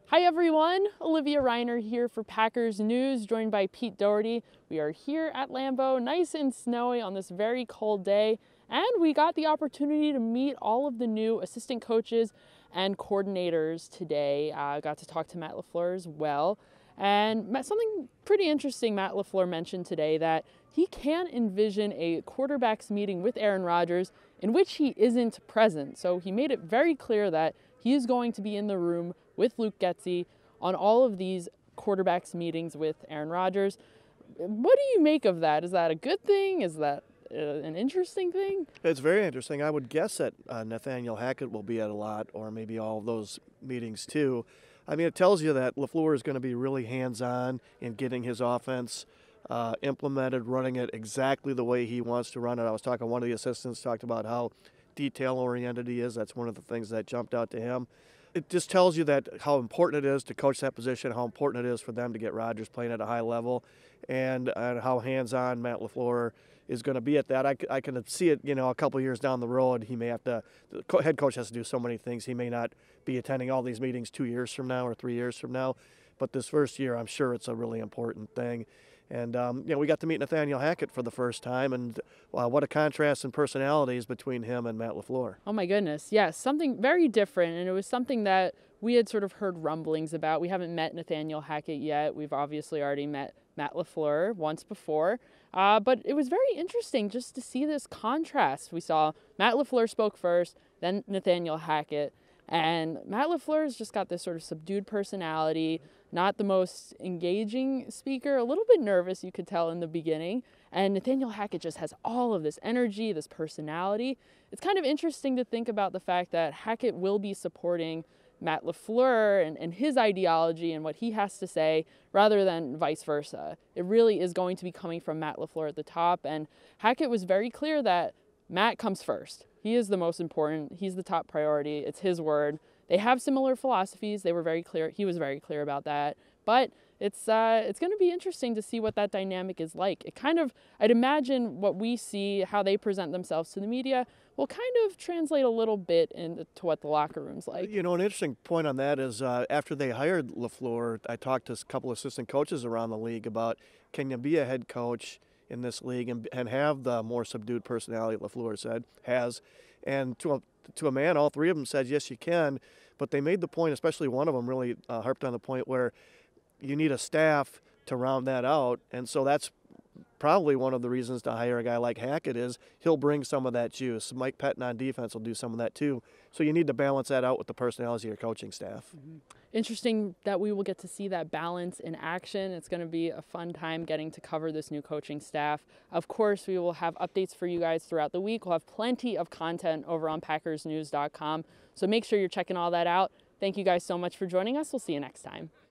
Hi everyone, Olivia Reiner here for Packers News, joined by Pete Dougherty. We are here at Lambeau, nice and snowy on this very cold day, and we got the opportunity to meet all of the new assistant coaches and coordinators today. Got to talk to Matt LaFleur as well, and something pretty interesting Matt LaFleur mentioned today, that he can envision a quarterbacks meeting with Aaron Rodgers in which he isn't present. So he made it very clear that he is going to be in the room with Luke Getsy on all of these quarterbacks meetings with Aaron Rodgers. What do you make of that? Is that a good thing? Is that an interesting thing? It's very interesting. I would guess that Nathaniel Hackett will be at a lot, or maybe all of those meetings too. I mean, it tells you that LaFleur is going to be really hands-on in getting his offense implemented, running it exactly the way he wants to run it. I was talking, one of the assistants talked about how detail-oriented he is. That's one of the things that jumped out to him. It just tells you that how important it is to coach that position, how important it is for them to get Rodgers playing at a high level, and how hands-on Matt LaFleur is going to be at that. I can see it, a couple years down the road. He may have to, the head coach has to do so many things. He may not be attending all these meetings 2 years from now or 3 years from now, but this first year, I'm sure it's a really important thing. And, we got to meet Nathaniel Hackett for the first time, and what a contrast in personalities between him and Matt LaFleur. Oh my goodness, yes, something very different, and it was something that we had sort of heard rumblings about. We haven't met Nathaniel Hackett yet. We've obviously already met Matt LaFleur once before, but it was very interesting just to see this contrast. We saw Matt LaFleur spoke first, then Nathaniel Hackett, and Matt LaFleur's just got this sort of subdued personality, not the most engaging speaker, a little bit nervous, you could tell in the beginning. And Nathaniel Hackett just has all of this energy, this personality. It's kind of interesting to think about the fact that Hackett will be supporting Matt LaFleur and his ideology and what he has to say, rather than vice versa. It really is going to be coming from Matt LaFleur at the top, and Hackett was very clear that Matt comes first. He is the most important. He's the top priority. It's his word. They have similar philosophies. They were very clear. He was very clear about that. But it's going to be interesting to see what that dynamic is like. I'd imagine what we see, how they present themselves to the media, will kind of translate a little bit into what the locker room's like. An interesting point on that is after they hired LaFleur, I talked to a couple of assistant coaches around the league about, can you be a head coach in this league and have the more subdued personality LaFleur has. And to a man, all three of them said, yes, you can. But they made the point, especially one of them really harped on the point where you need a staff to round that out. And so that's probably one of the reasons to hire a guy like Hackett is he'll bring some of that juice. Mike Pettin on defense will do some of that too. So you need to balance that out with the personalities of your coaching staff. Mm-hmm. Interesting that we will get to see that balance in action. It's going to be a fun time getting to cover this new coaching staff. Of course, we will have updates for you guys throughout the week. We'll have plenty of content over on PackersNews.com. So make sure you're checking all that out. Thank you guys so much for joining us. We'll see you next time.